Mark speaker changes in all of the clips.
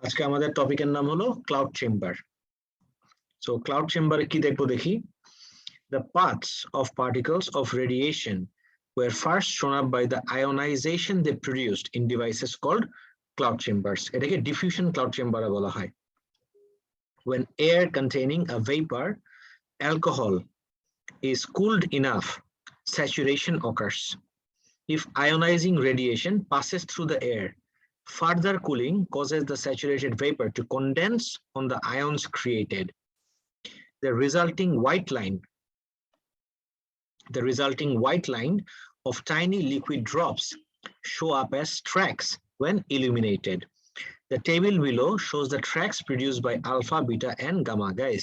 Speaker 1: আজকে আমাদের টপিকের নাম হলো ক্লাউড চেম্বার। সো ক্লাউড চেম্বারে কি দেখবো দেখি। The paths of particles of radiation were first shown up by the ionization they produced in devices called cloud chambers. এটাকে diffusion cloud chamber বলা হয়। When air containing a vapor alcohol is cooled enough, saturation occurs. If ionizing radiation passes through the air, further cooling causes the saturated vapor to condense on the ions created. The resulting white line of tiny liquid drops show up as tracks when illuminated. The table below shows the tracks produced by alpha, beta, and gamma. Guys,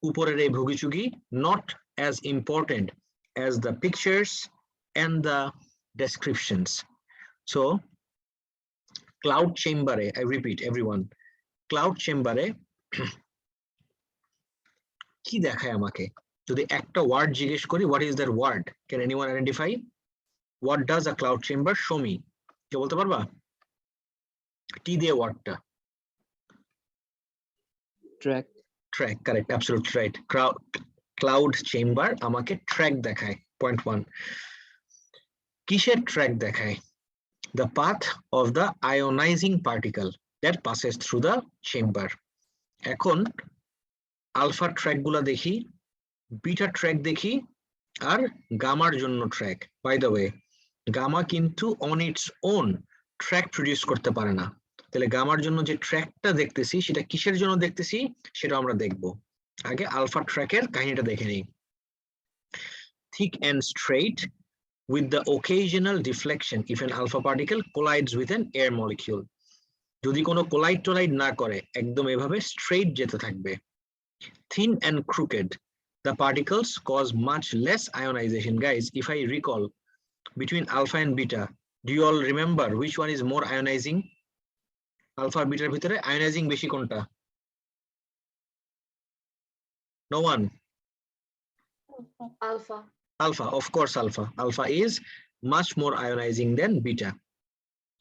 Speaker 1: uporer ei bhugichugi not as important as the pictures and the descriptions. So cloud chamber, I repeat everyone, cloud chamber কি দেখায় আমাকে? যদি একটা word জিজ্ঞেস করি, what is that word? Can anyone identify? What does a cloud chamber show me? কে বলতে পারবা? টি দিয়ে ওয়ার্ডটা।
Speaker 2: Track.
Speaker 1: Track, correct, absolutely right. Cloud chamber আমাকে ট্র্যাক দেখায়। Point 1. কিসের ট্র্যাক দেখায়? The path of the ionizing particle that passes through the chamber. এখন alpha track গুলা দেখি, বিটা ট্র্যাক দেখি, আর গামার জন্য track. By the way, gamma কিন্তু on its own track produce করতে পারে না। তাহলে গামার জন্য যে ট্র্যাকটা দেখতেছি সেটা কিসের জন্য দেখতেছি সেটা আমরা দেখব। আগে আলফা ট্র্যাকের কাহিনীটা দেখে নিই। Thick and straight with the occasional deflection if an alpha particle collides with an air molecule. যদি কোনো কোলাইড টোলাইড না করে, একদম এভাবে স্ট্রেইট যেতে থাকবে। Thin and crooked, the particles cause much less ionization. Guys, if I recall, between alpha and beta, do you all remember which one is more ionizing? Alpha আর বিটার ভিতরে ionizing বেশি কোনটা? No one?
Speaker 3: Alpha.
Speaker 1: Alpha, of course alpha. Alpha is much more ionizing than beta.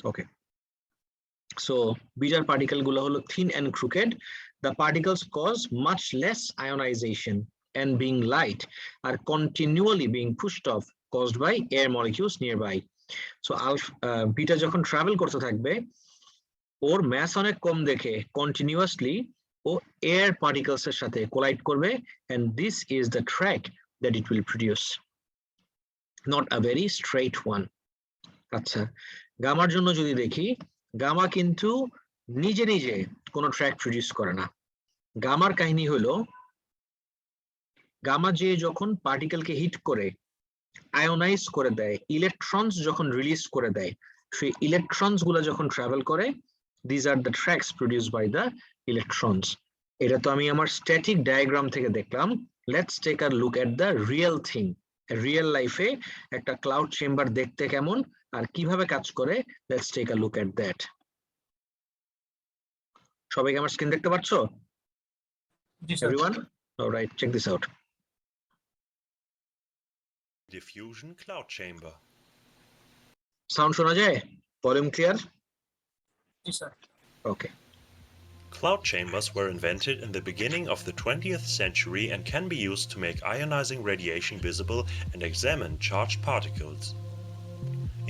Speaker 1: Okay. So beta particle গুলো হলো thin and crooked. The particles cause much less ionization and being light are continually being pushed off caused by air molecules nearby. So beta যখন travel করতে থাকবে, ওর mass অনেক কম দেখে continuously ও air particles এর সাথে collide করবে, and this is the track that it will produce. Not a very straight one. আচ্ছা, গামার জন্য যদি দেখি, গামা কিন্তু নিজে নিজে কোনো ট্র্যাক প্রডিউস করে না। গামার কাহিনী হলো, গামা যে যখন পার্টিকেলকে হিট করে আয়োনাইজ করে দেয়, ইলেকট্রনস যখন রিলিজ করে দেয়, সেই ইলেকট্রনস গুলো যখন ট্রাভেল করে, these are the tracks produced by the electrons. এটা তো আমি আমার স্ট্যাটিক ডায়াগ্রাম থেকে দেখলাম। Let's take a look at the real thing. Real লাইফে একটা ক্লাউড চেম্বার দেখতে কেমন আর কিভাবে কাজ করে, let's take a look at that. সবাই কি আমার স্ক্রিন দেখতে পাচ্ছো? Everyone? All right, check this out.
Speaker 4: Diffusion cloud chamber.
Speaker 1: Sound শোনা যায়? Volume clear?
Speaker 2: Yes, sir.
Speaker 1: Okay.
Speaker 4: Cloud chambers were invented in the beginning of the 20th century and can be used to make ionizing radiation visible and examine charged particles.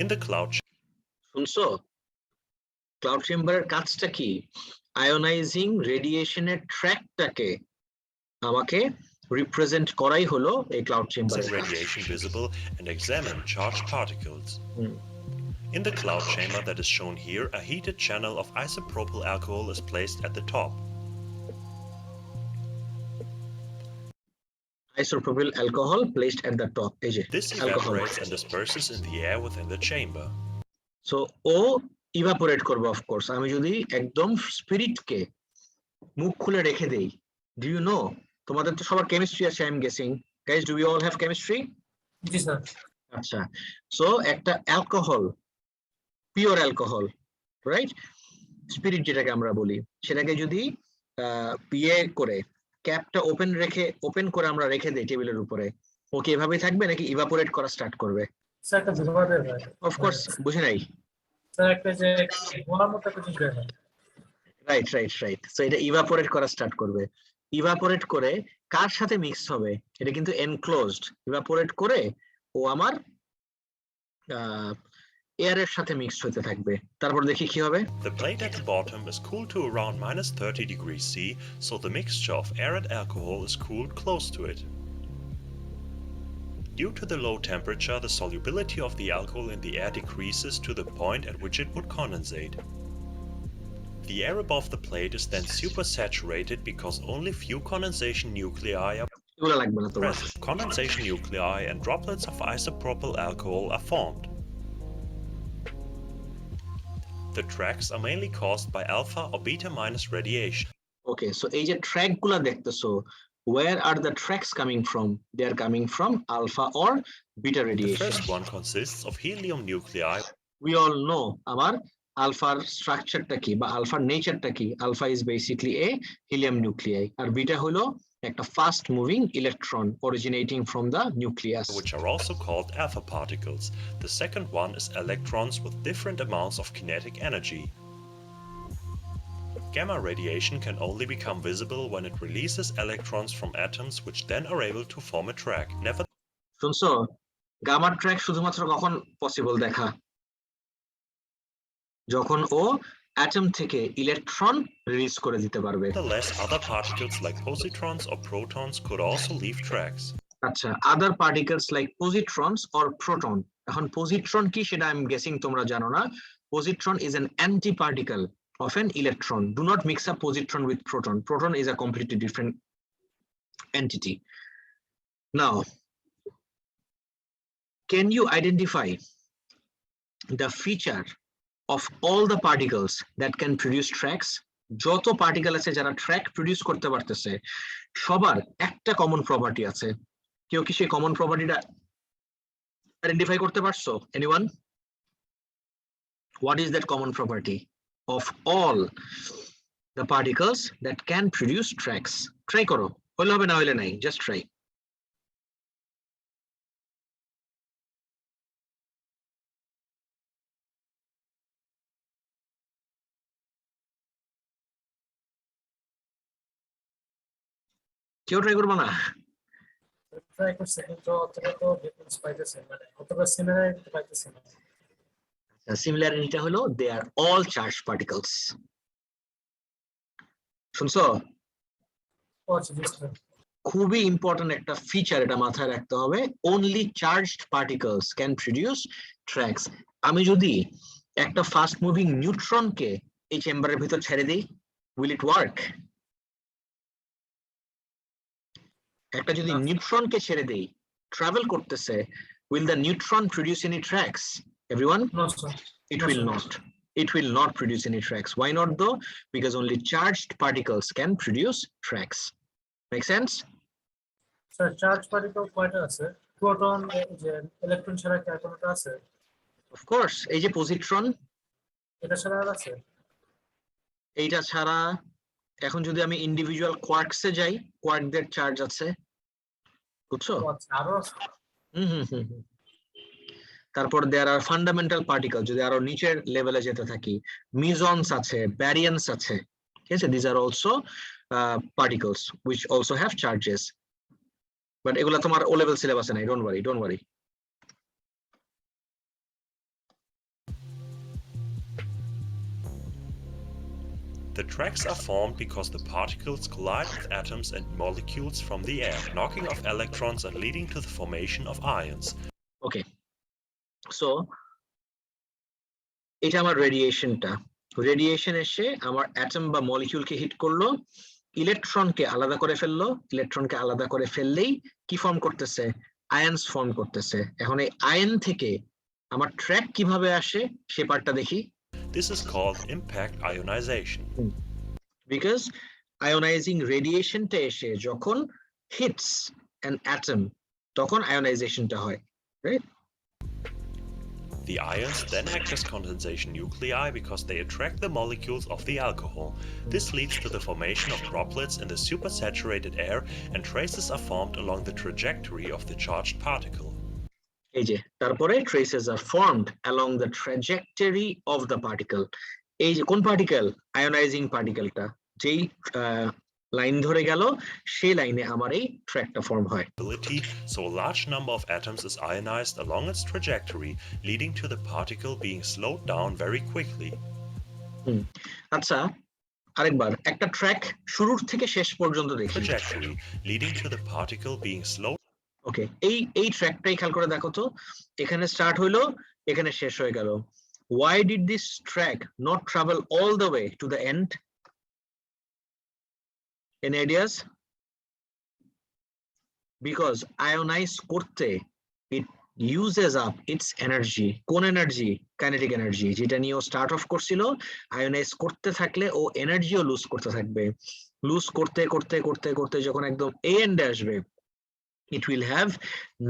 Speaker 4: In the cloud
Speaker 1: শুনছো? Cloud chamber এর কাজটা কি? Ionising রেডিয়েশনের ট্র্যাকটাকে আমাকে represent করাই হলো এই cloud চেম্বারের কাজ।
Speaker 4: radiation visible and examine charged particles. In the cloud chamber that is shown here, a heated channel of isopropyl alcohol is placed at the top.
Speaker 1: Isopropyl alcohol placed at the top. এই যে
Speaker 4: This evaporates and disperses in the air within the chamber.
Speaker 1: So ও evaporate করবে of course. আমি যদি একদম স্পিরিটকে মুখ খুলে রেখে দেই, ডু ইউ নো, তোমাদের তো সবার কেমিস্ট্রি আছে, I am guessing. Guys, do you all have chemistry?
Speaker 2: জি স্যার।
Speaker 1: আচ্ছা, সো একটা alcohol, pure alcohol, right, spirit যেটাকে আমরা বলি, সেটাকে যদি পিএ করে ক্যাপটা ওপেন করে আমরা রেখে দেই টেবিলের উপরে, ও কি এভাবেই থাকবে নাকি ইভাপোরেট করা স্টার্ট করবে?
Speaker 2: স্যার একটা ধোঁয়া বের হয়।
Speaker 1: অফ কোর্স, বুঝি নাই
Speaker 2: স্যার একটা যে গোলার মতো কিছু বের হয়।
Speaker 1: রাইট সো এটা ইভাপোরেট করা স্টার্ট করবে ইভাপোরেট করে কার সাথে মিক্স হবে এটা কিন্তু এনক্লোজড ইভাপোরেট করে ও আমার এয়ারের সাথে মিক্সড হতে থাকবে তারপর দেখি কি হবে
Speaker 4: The plate at the bottom is cooled to around minus 30 degrees C, so the mixture of air and alcohol is cooled close to it. Due to the low temperature, the solubility of the alcohol in the air decreases to the point at which it would condensate. The air above the plate is then supersaturated because only few condensation nuclei are
Speaker 1: এগুলো লাগবে না তোমার
Speaker 4: present. Condensation nuclei and droplets of isopropyl alcohol are formed. The tracks are mainly caused by alpha or beta minus radiation.
Speaker 1: Okay so এই যে track গুলা দেখতেছো where are the tracks coming from they are coming from alpha or beta
Speaker 4: The
Speaker 1: radiation
Speaker 4: first one consists of helium nuclei,
Speaker 1: we all know আমার আলফার স্ট্রাকচারটা কি বা আলফার নেচারটা কি alpha is basically a helium nuclei আর বিটা হলো একটা fast moving electron originating from the nucleus
Speaker 4: which are also called alpha particles. The second one is electrons with different amounts of kinetic energy. Gamma radiation can only become visible when it releases electrons from atoms which then are able to form a track.
Speaker 1: শুনছো gamma track শুধুমাত্র কখন possible দেখা যখন ও atom থেকে electron release করে দিতে পারবে
Speaker 4: Nevertheless, other particles like positrons or protons could also leave tracks.
Speaker 1: আচ্ছা আদার পার্টিকেলস লাইক পজিট্রনস অর প্রোটন এখন পজিট্রন কি সেটা আই এম গেসিং তোমরা জানো না positron is an anti-particle of an electron do not mix up positron with proton proton is a completely different entity now can you identify the feature of all the particles that can produce tracks যত particle আছে যারা track produce করতে পারতেছে সবার একটা common property আছে কেউ কি সেই কমন প্রপার্টিটা আইডেন্টিফাই করতে পারছো anyone what is that common property of all the particles that can produce tracks try করো হইলে হবে না হইলে নাই just try কেউ ট্রাই করবো না
Speaker 2: ট্রাই করছে কিন্তু অতটা তো ডিফারেন্স পাইতেছে মানে অতটা সিমিলারিটি পাইতেছে না
Speaker 1: সিমিলারিটিটা হলো they are all charged particles শুনছো
Speaker 2: আচ্ছা বুঝতে
Speaker 1: খুবই ইম্পর্টেন্ট একটা ফিচার এটা মাথায় রাখতে হবে only charged particles can produce tracks আমি যদি একটা ফাস্ট মুভিং নিউট্রনকে এই চেম্বারের ভিতর ছেড়ে দেই will it work একটা যদি নিউট্রনকে ছেড়ে দেই ট্রাভেল করতেছে will the neutron produce any tracks everyone
Speaker 2: No, sir.
Speaker 1: it
Speaker 2: No,
Speaker 1: will
Speaker 2: sir.
Speaker 1: not it will not produce any tracks why not though because only charged particles can produce tracks make sense
Speaker 2: sir charge particle কয়টা আছে proton যে electron ছাড়া কি আর কোনটা আছে
Speaker 1: of course এই যে positron
Speaker 2: এটা ছাড়া আর আছে
Speaker 1: এইটা ছাড়া এখন যদি আমি ইন্ডিভিজুয়াল কোয়ার্কসে যাই কোয়ার্কদের চার্জ আছে বুঝছো
Speaker 2: ও আচ্ছা, আরো আছে
Speaker 1: তারপর দেয়ার আর ফান্ডামেন্টাল পার্টিকেল যদি আরো নিচের লেভেলে যেতে থাকি মিজনস আছে ব্যারিয়ান্স আছে ঠিক আছে this are also particles which also have charges but এগুলা তোমার ও লেভেল সিলেবাসে নাই don't worry
Speaker 4: The tracks are formed because the particles collide with atoms and molecules from the air, knocking off electrons and leading to the formation of ions.
Speaker 1: Okay so এটা আমার radiation এসে আমার atom বা মলিকিউলকে hit করলো ইলেকট্রনকে আলাদা করে ফেললেই কি form করতেছে আয়নস ফর্ম করতেছে এখন এই আয়ন থেকে আমার ট্র্যাক কিভাবে আসে সে পার্টটা দেখি
Speaker 4: This is called impact ionization.
Speaker 1: Because ionising রেডিয়েশনটা এসে যখন হিটস অ্যান অ্যাটম তখন আয়োনাইজেশনটা হয় right
Speaker 4: The ions then act as condensation nuclei because they attract the molecules of the alcohol. This leads to the formation of droplets in the supersaturated air, and traces are formed along the trajectory of the charged particle.
Speaker 1: এই যে তারপরে traces are formed along the trajectory of the particle এই যে কোন particle, ionising পার্টিকেলটা যেই line ধরে গেল সেই লাইনে আমার এই ট্র্যাকটা ফর্ম হয়।
Speaker 4: So a large number of atoms is ionized along its trajectory, leading to the particle being slowed down very quickly.
Speaker 1: আচ্ছা আরেকবার একটা ট্র্যাক শুরুর থেকে শেষ পর্যন্ত দেখি।
Speaker 4: Trajectory leading to the particle being slowed.
Speaker 1: ওকে, এই ট্র্যাকটাই খেয়াল করে দেখো তো, এখানে স্টার্ট হইলো, এখানে শেষ হয়ে গেল। Why did this track not travel all the way to the end? Any ideas? Because ionize করতে it uses up its energy. কোন এনার্জি? কাইনেটিক এনার্জি, যেটা নিয়ে ও স্টার্ট অফ করছিল। আয়োনাইজ করতে থাকলে ও এনার্জিও লুজ করতে থাকবে, লুজ করতে করতে করতে করতে যখন একদম এন্ডে আসবে it will have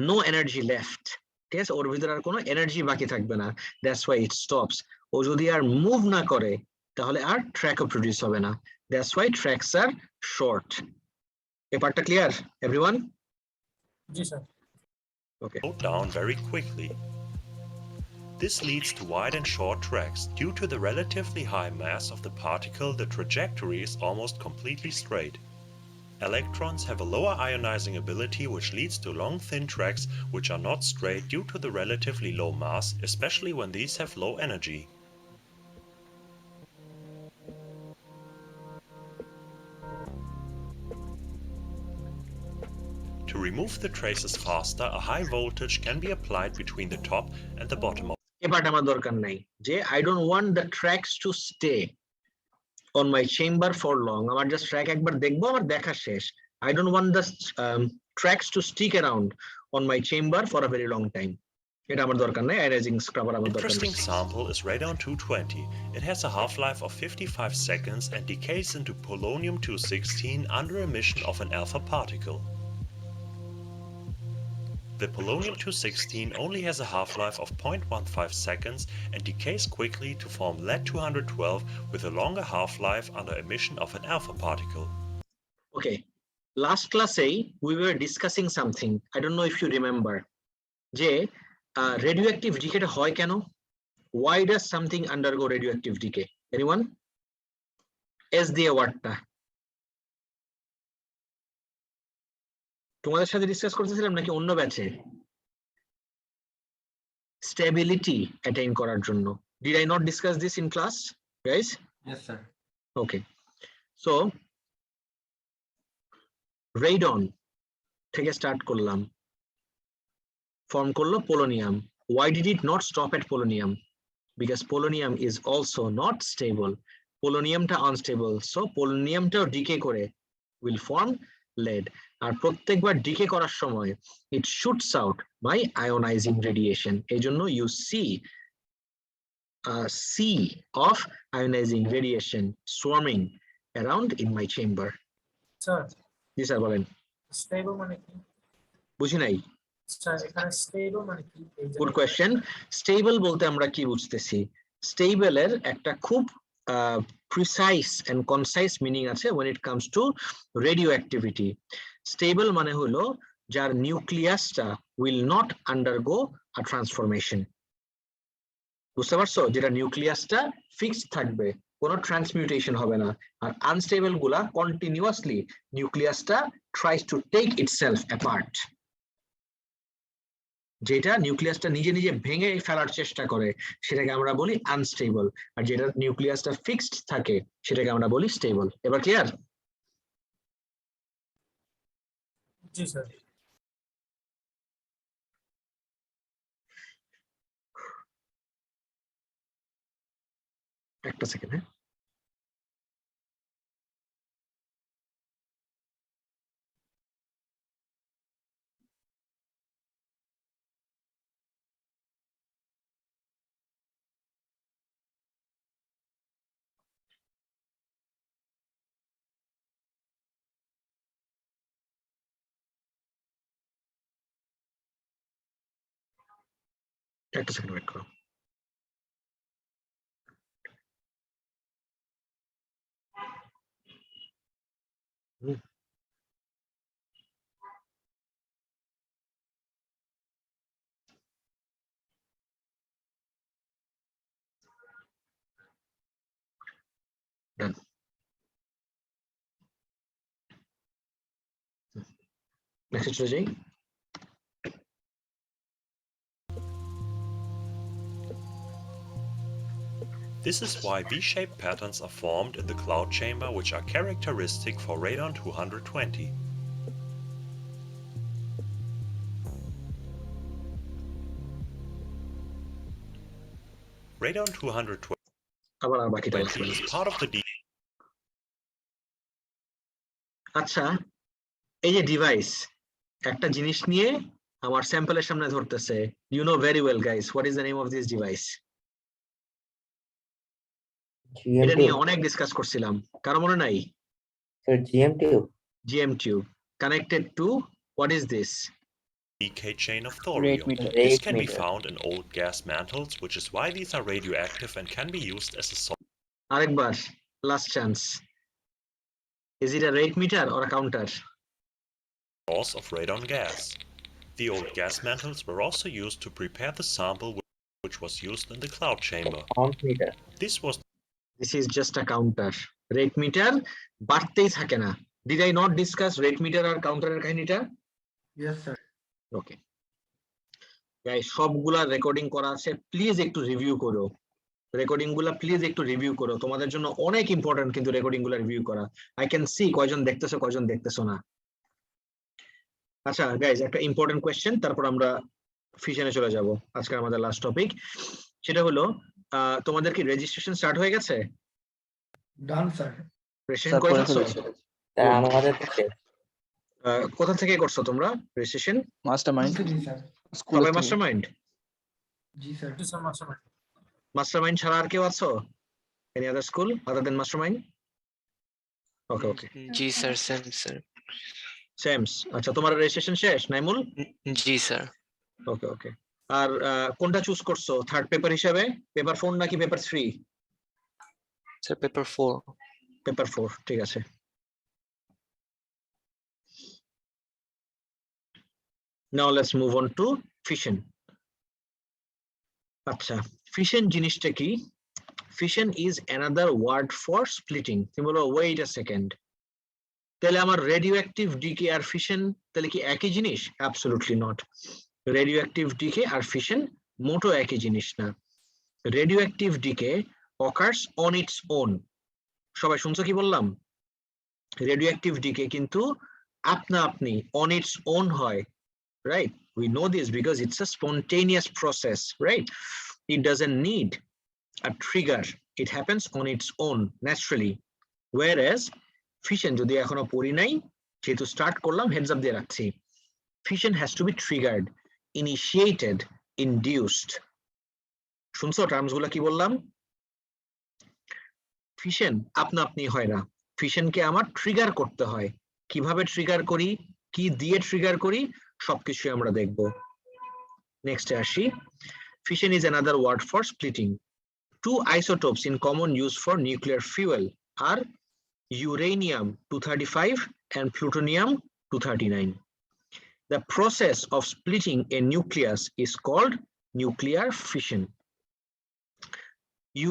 Speaker 1: no energy left. ঠিক আছে, ওর ভিতরে আর কোনো এনার্জি বাকি থাকবে না, দ্যাটস ওয়াই ইট স্টপস। ও যদি আর মুভ না করে তাহলে আর ট্র্যাকও প্রডিউস হবে না, that's why tracks are short. এই পার্টটা ক্লিয়ার এভরিওয়ান?
Speaker 2: জি sir.
Speaker 1: Okay,
Speaker 4: Slowed down very quickly. This leads to wide and short tracks. Due to the relatively high mass of the particle, the trajectory is almost completely straight. Electrons have a lower ionizing ability, which leads to long thin tracks which are not straight due to the relatively low mass, especially when these have low energy. To remove the traces faster, a high voltage can be applied between the top and the bottom of
Speaker 1: এই part আমার দরকার নাই, যে I don't want the tracks to stay on my chamber for long. আমার just track একবার দেখবো, আমার দেখা শেষ। I don't want the tracks to stick around on my chamber for a very long time. এটা আমার দরকার নাই, ionizing scrubber আমার দরকার
Speaker 4: Interesting
Speaker 1: নেই।
Speaker 4: sample is radon-220. It has a half-life of 55 seconds and decays into polonium-216 under emission of an alpha particle. The polonium-216 only has a half-life of 0.15 seconds and decays quickly to form lead-212 with a longer half-life under emission of an alpha particle.
Speaker 1: Okay, last classেই we were discussing something, I don't know if you remember, যে radioactive decay হয় কেন? Why does something undergo radioactive decay? Anyone? S দিয়ে ওয়ার্ডটা তোমাদের সাথে discuss করতেছিলাম নাকি অন্য ব্যাচে? স্টেবিলিটি অ্যাটেইন করার জন্য। Did I not discuss this in class, guys?
Speaker 3: Yes, sir.
Speaker 1: Okay, so radon থেকে স্টার্ট করলাম, ফর্ম করলো polonium. Why did it not stop at polonium? Because polonium is also not stable. পোলোনিয়ামটা unstable, so পোলোনিয়ামটাও decay করে will form lead. আর প্রত্যেকবার decay করার সময় it shoots out by ionizing radiation. এই জন্য you see a sea of ionizing radiation swarming around in my chamber.
Speaker 2: Sir,
Speaker 1: G sir বলেন।
Speaker 2: স্টেবল মানে কি?
Speaker 1: বুঝি নাই।
Speaker 2: স্যার এখানে স্টেবল মানে কি?
Speaker 1: Good question. স্টেবল বলতে আমরা কি বুঝতেছি? স্টেবলের একটা খুব প্রিসাইজ এন্ড কনসাইজ মিনিং আছে when it comes to radioactivity. Stable মানে হলো যার নিউক্লিয়াসটা will not undergo a transformation. বুঝতে পারছো? যেটা নিউক্লিয়াসটা ফিক্সড থাকবে, কোনো ট্রান্সমিউটেশন হবে না। আর আনস্টেবল গুলা কন্টিনিউয়াসলি নিউক্লিয়াসটা tries to take itself apart, যেটা নিউক্লিয়াসটা নিজে নিজে ভেঙে ফেলার চেষ্টা করে সেটাকে আমরা বলি আনস্টেবল, আর যেটা নিউক্লিয়াসটা ফিক্সড থাকে সেটাকে আমরা বলি স্টেবল। এবার ক্লিয়ার?
Speaker 2: জি স্যার।
Speaker 1: একটা সেকেন্ড, হ্যাঁ। একটা সেকেন্ড ওয়েট করো। Done. Next চলে যাই।
Speaker 4: This is why V-shaped patterns are formed in the cloud chamber, which are characteristic for radon 220. Radon 220
Speaker 1: আবার আর বাকিটা
Speaker 4: is part of the
Speaker 1: আচ্ছা, এই যে ডিভাইস একটা জিনিস নিয়ে আমার স্যাম্পলের সামনে ধরতেছে, you know very well guys, what is the name of this device? এটা নিয়ে অনেক ডিসকাস করছিলাম, কারো মনে নাই?
Speaker 3: Sir, GM tube.
Speaker 1: GM tube connected to what is this?
Speaker 4: decay chain of thorium. This can be found in old gas mantles, which is why these are radioactive and can be used as a
Speaker 1: আরেকবার, last chance. Is it a rate meter or a counter?
Speaker 4: source of radon gas. The old gas mantles were also used to prepare the sample which was used in the cloud chamber.
Speaker 3: Count meter.
Speaker 1: This is just a counter. Rate meter বাড়তেই থাকে না। Did I not discuss rate meter আর কাউন্টারের কাহিনীটা?
Speaker 2: Yes, sir.
Speaker 1: Okay. Guys, সবগুলা recording করা আছে, please একটু review করো। রেকর্ডিং গুলা প্লিজ একটু রিভিউ করো, তোমাদের জন্য অনেক ইম্পর্টেন্ট কিন্তু রেকর্ডিং গুলা রিভিউ করা। আই ক্যান সি কয়জন দেখতেছো কয়জন দেখতেছো না। আচ্ছা গাইজ, একটা ইম্পর্টেন্ট কোয়েশ্চেন, তারপর আমরা ফিশনে চলে যাব। আজকে আমাদের লাস্ট টপিক, সেটা হলো তোমাদের কি রেজিস্ট্রেশন স্টার্ট হয়ে গেছে?
Speaker 2: Done, sir.
Speaker 1: রেজিস্ট্রেশন করে ফেলছো?
Speaker 3: আমাদের থেকে
Speaker 1: কোথা থেকে করছো তোমরা রেজিস্ট্রেশন?
Speaker 5: মাস্টারমাইন্ড
Speaker 2: জি স্যার।
Speaker 1: সবাই মাস্টারমাইন্ড?
Speaker 2: জি স্যার। জি স্যার, মাস্টারমাইন্ড।
Speaker 1: মাস্টারমাইন্ড ছাড়া আর কেউ আছো? এনি আদার স্কুল আদার দেন মাস্টারমাইন্ড? ওকে ওকে।
Speaker 6: জি স্যার, সেম স্যার।
Speaker 1: সেমস, আচ্ছা তোমার রেজিস্ট্রেশন শেষ নাইমুল?
Speaker 6: জি স্যার।
Speaker 1: ওকে ওকে। আর কোনটা চুজ করছো থার্ড পেপার হিসাবে? পেপার 4 নাকি পেপার 3?
Speaker 6: Sir paper 4।
Speaker 1: পেপার 4, ঠিক আছে। Now let's move on to fission. আচ্ছা, fission জিনিসটা কি? Fission is another word for splitting. তুমি বলো wait a second, তাহলে আমার রেডিওঅ্যাক্টিভ ডিকে আর ফিশন তাহলে কি একই জিনিস? Absolutely not. রেডিওঅ্যাক্টিভ ডিকে আর ফিশন মোটো একই জিনিস না। Radioactive decay occurs on its own. সবাই শুনছো কি বললাম? রেডিওঅ্যাক্টিভ ডিকে কিন্তু আপনা আপনি on its own হয়, right? We know this because it's a spontaneous process, right? It doesn't need a trigger. It happens on its own naturally. Whereas fission যদি এখনো পড়ি নাই, যেহেতু স্টার্ট করলাম হেডস আপ দিয়ে রাখছি, fission has to be triggered, initiated, induced. শুনছো terms গুলা কি বললাম? ফিশন আপনা আপনি হয় না, ফিশনকে আমার ট্রিগার করতে হয়। কিভাবে ট্রিগার করি, কি দিয়ে ট্রিগার করি, সবকিছু আমরা দেখব। নেক্সটে আসি। Fission is another word for splitting. Two isotopes in common use for nuclear fuel are uranium-235 and plutonium-239. The process of splitting a nucleus is called nuclear fission.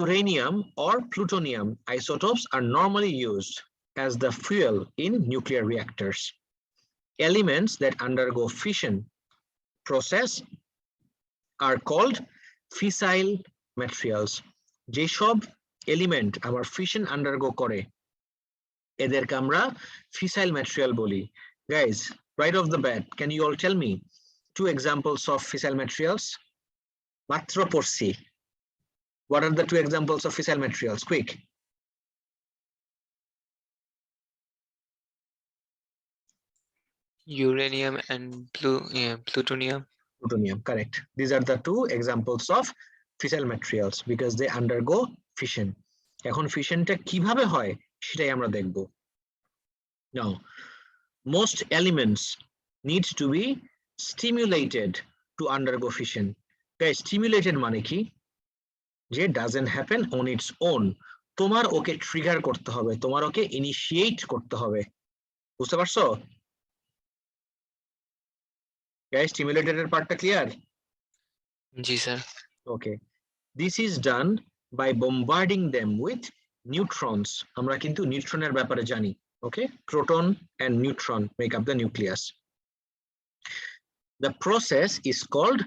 Speaker 1: Uranium or plutonium isotopes are normally used as the fuel in nuclear reactors. Elements that undergo fission process are called fissile materials. যেসব element আমার fission undergo করে এদেরকে আমরা fissile material বলি। Guys, right off the bat, can you all tell me 2 examples of fissile materials? মাত্র পড়ছি। What are the 2 examples of fissile materials? Quick.
Speaker 6: Uranium and plutonium.
Speaker 1: Plutonium, correct. These are the 2 examples of fissile materials because they undergo fission. এখন ফিশনটা কিভাবে হয় সেটাই আমরা দেখব। Now, most elements need to be stimulated to undergo fission. Guys, stimulated মানে কি? যে doesn't happen on its own. তোমার ওকে ট্রিগার করতে হবে, তোমার ওকে ইনিশিয়েট করতে হবে। বুঝতে পারছো? Guys, stimulated এর পার্টটা ক্লিয়ার?
Speaker 6: জি sir.
Speaker 1: Okay. This is done by bombarding them with neutrons আমরা কিন্তু নিউট্রনের ব্যাপারে জানি okay proton and neutron make up the nucleus the process is called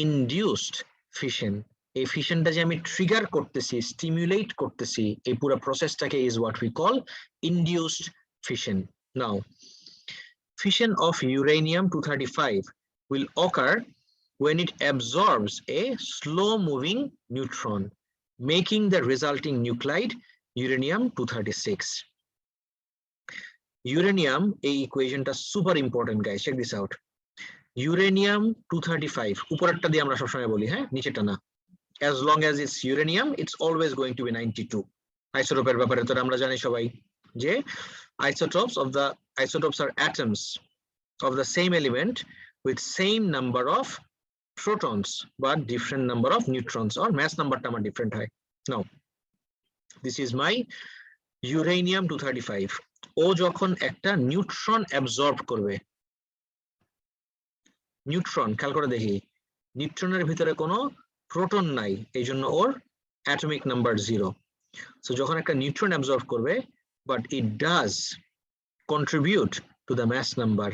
Speaker 1: induced fission এই ফিশনটা যে আমি ট্রিগার করতেছি স্টিমুলেট করতেছি এই পুরো প্রসেসটাকে is what we call induced fission now fission of uranium-235 will occur when it absorbs a slow-moving neutron, making the resulting nuclide uranium-236. Uranium, a equation ta super important guys, check this out. Uranium-235, uporerta diye amra sob shomoy boli, ha, nicheta na. As long as it's uranium, it's always going to be 92. Isotope er byapare to amra jani shobai je isotopes are atoms of the same element with same number of protons but different number of neutrons or mass number ta different hai. Now this is my uranium-235 ও যখন একটা neutron absorb করবে neutron খেয়াল করে দেখি নিউট্রনের ভিতরে কোনো proton নাই এইজন্য ওর অ্যাটমিক নাম্বার 0 সো যখন একটা নিউট্রন অ্যাবজর্ব করবে but it does contribute to the mass number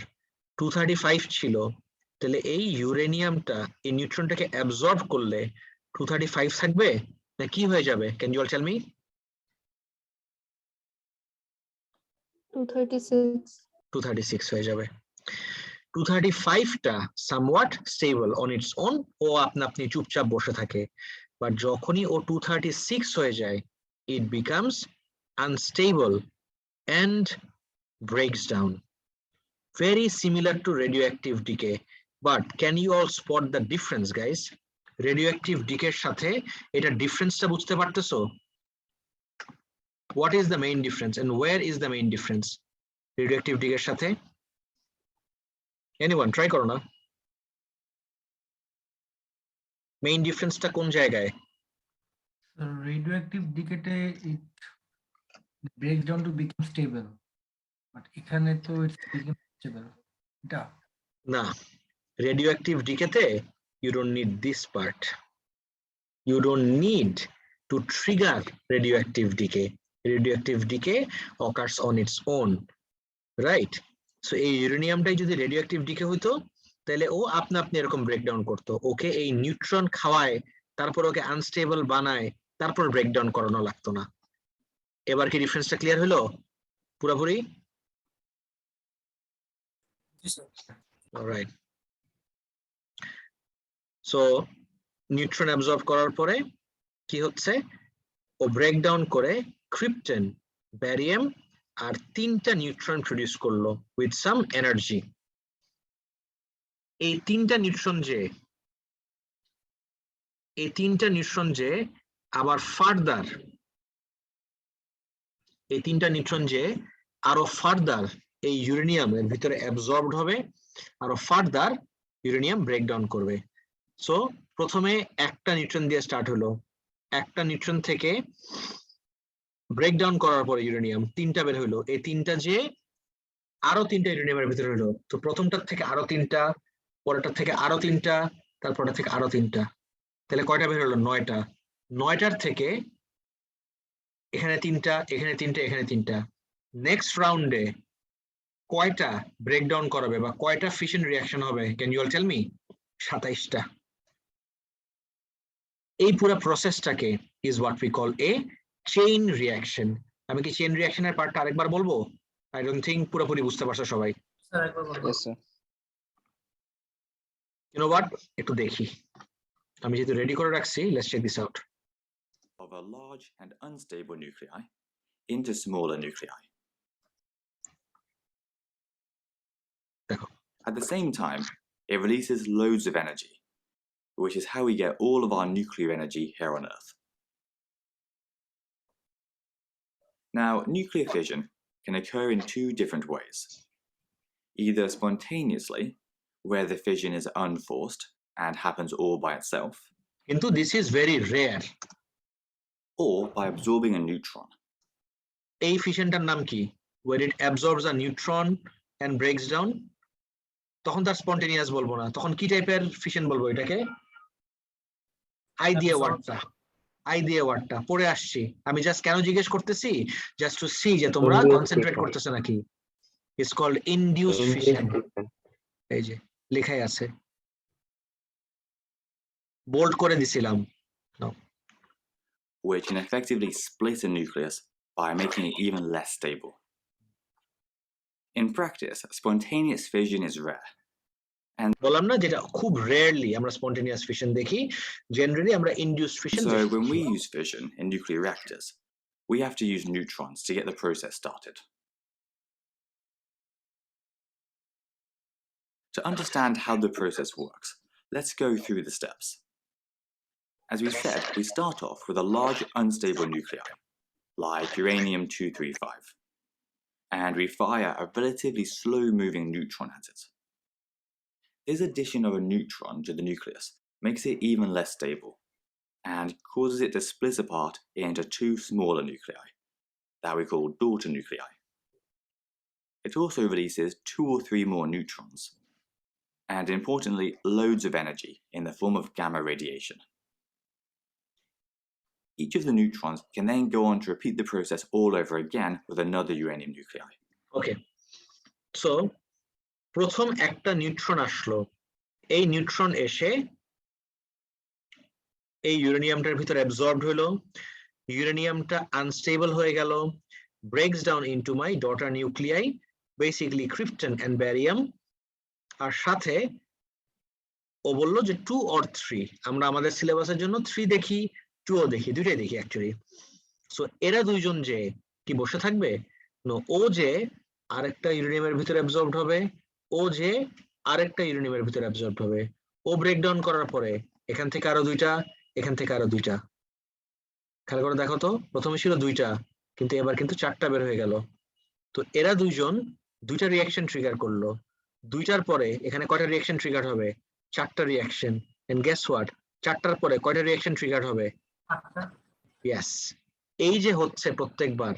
Speaker 1: 235 ছিল তাহলে এই ইউরেনিয়ামটা এই নিউট্রনটাকে অ্যাবজর্ব করলে 235 থাকবে না কি হয়ে যাবে can you all tell me 236 হয়ে যাবে 235 টা somewhat stable on its own ও আপনি চুপচাপ বসে থাকে বাট যখনই ও 236 হয়ে যায় it becomes unstable and breaks down very similar to radioactive decay but can you all spot the difference guys radioactive decay এর সাথে এটা ডিফারেন্সটা বুঝতে পারতেছো what is the main difference and where is the main difference radioactive decay এর সাথে anyone try করো না main difference টা কোন জায়গায়
Speaker 5: radioactive decay it breaks down to become stable but এখানে তো it's become stable এটা
Speaker 1: না radioactive decay তে you don't need this part you don't need to trigger radioactive decay occurs on its own right so এই ইউরেনিয়ামটাই যদি radioactive decay হইতো তাহলে ও আপনি এরকম ব্রেকডাউন করতো ওকে এই নিউট্রন খাওয়ায় তারপর ওকে আনস্টেবল বানায় তারপর ব্রেকডাউন করানো লাগতো না এবার কি ডিফারেন্সটা ক্লিয়ার হলো পুরোপুরি
Speaker 2: জি sir
Speaker 1: alright so neutron absorb করার পরে কি হচ্ছে ও ব্রেকডাউন করে ক্রিপ্টন ব্যারিয়াম আর 3টা নিউট্রন প্রডিউস করলো উইথ সাম এনার্জি এই 3টা নিউট্রন যে আবার ফার্দার এই 3টা নিউট্রন যে আরো ফার্দার এই ইউরেনিয়ামের ভিতরে অ্যাবজর্বড হবে আরো ফার্দার ইউরেনিয়াম ব্রেকডাউন করবে সো প্রথমে একটা নিউট্রন দিয়ে স্টার্ট হলো একটা নিউট্রন থেকে ব্রেকডাউন করার পরে ইউরেনিয়াম 3টা বের হলো এই 3টা যে আরো 3টা ইউরেনিয়ামের ভিতরে হলো তো প্রথমটার থেকে আরো 3টা পরেরটার থেকে আরো 3টা তারপরটার থেকে আরো 3টা তাহলে কয়টা বের হলো 9টা 9টার থেকে এখানে 3টা এখানে 3টা এখানে 3টা নেক্সট রাউন্ডে কয়টা ব্রেকডাউন করাবে বা কয়টা ফিশন রিঅ্যাকশন হবে can you all tell me 27টা এই পুরো প্রসেসটাকে is what we call a chain reaction আমি কি চেইন রিঅ্যাকশনের পার্টটা আরেকবার বলবো আই ডোন্ট থিংক পুরোপুরি বুঝতে পারছো সবাই
Speaker 2: স্যার একবার বলুন
Speaker 6: Yes, sir.
Speaker 1: You know what একটু দেখি আমি যেহেতু রেডি করে রাখছি let's check this out
Speaker 7: of a large and unstable nuclei into smaller nuclei.
Speaker 1: দেখো
Speaker 7: At the same time, it releases loads of energy, which is how we get all of our nuclear energy here on Earth. Now, nuclear fission can occur in two different ways. Either spontaneously, where the fission is unforced and happens all by itself,
Speaker 1: কিন্তু this is very rare
Speaker 7: or by absorbing a neutron.
Speaker 1: এই ফিশনটার নাম কি where it absorbs a neutron and breaks down তখন তার spontaneous বলবো না তখন কি টাইপের ফিশন বলবো এটাকে আইডিয়া ওয়ার্ডটা আই দিয়ে ওয়ার্ডটা পড়ে আসছি, আমি জাস্ট কেন জিজ্ঞেস করতেছি, জাস্ট টু সি যে তোমরা
Speaker 3: Induced
Speaker 1: কনসেন্ট্রেট
Speaker 3: fission.
Speaker 1: করতেছো নাকি। It's called induced
Speaker 3: Induced
Speaker 1: fission,
Speaker 3: fission.
Speaker 1: এই যে লেখাই আছে, বোল্ড করে দিছিলাম।
Speaker 7: which can effectively split a nucleus by making it even less stable. In practice, spontaneous fission is rare.
Speaker 1: বললাম না যেটা খুব রেয়ারলি আমরা স্পন্টেনিয়াস ফিশন দেখি, জেনারেলি আমরা ইনডিউসড ফিশন
Speaker 7: So
Speaker 1: দেখি।
Speaker 7: when we use fission in nuclear reactors, we have to use neutrons to get the process started. To understand how the process works, let's go through the steps. As we said, we start off with a large unstable nuclei, like uranium-235, and we fire a relatively slow-moving neutron at it. This addition of a neutron to the nucleus makes it even less stable and causes it to split apart into two smaller nuclei that we call daughter nuclei. It also releases 2 or 3 more neutrons, and importantly, loads of energy in the form of gamma radiation. Each of the neutrons can then go on to repeat the process all over again with another uranium nuclei.
Speaker 1: Okay, so প্রথম একটা neutron আসলো, এই neutron এসে এই ইউরেনিয়ামটার ভিতর absorbed হলো, ইউরেনিয়ামটা unstable হয়ে গেল, breaks down into my daughter nuclei, basically krypton and barium, আর সাথে ও বললো যে 2 or 3, আমরা আমাদের সিলেবাসের জন্য 3 দেখি, 2 ও দেখি, দুইটাই দেখি অ্যাকচুয়ালি। সো এরা দুইজন যে কি বসে থাকবে, ও যে আরেকটা ইউরেনিয়ামের ভিতরে অ্যাবজর্বড হবে, ও যে আরেকটা ইউরেনিয়ামের ভিতরে অ্যাবজর্বড হবে, ও ব্রেকডাউন করার পরে এখান থেকে আরো দুইটা, এখান থেকে আরো দুইটা। খেয়াল করে দেখো তো, প্রথমে ছিল 2টা, কিন্তু এবার কিন্তু 4টা বের হয়ে গেল। তো এরা দুইজন 2টা রিঅ্যাকশন ট্রিগার করলো, 2টার পরে এখানে কয়টা রিঅ্যাকশন ট্রিগার হবে, 4টা রিঅ্যাকশন। এন্ড গেস হোয়াট, 4টার পরে কয়টা রিঅ্যাকশন ট্রিগার হবে, ইয়েস। এই যে হচ্ছে প্রত্যেকবার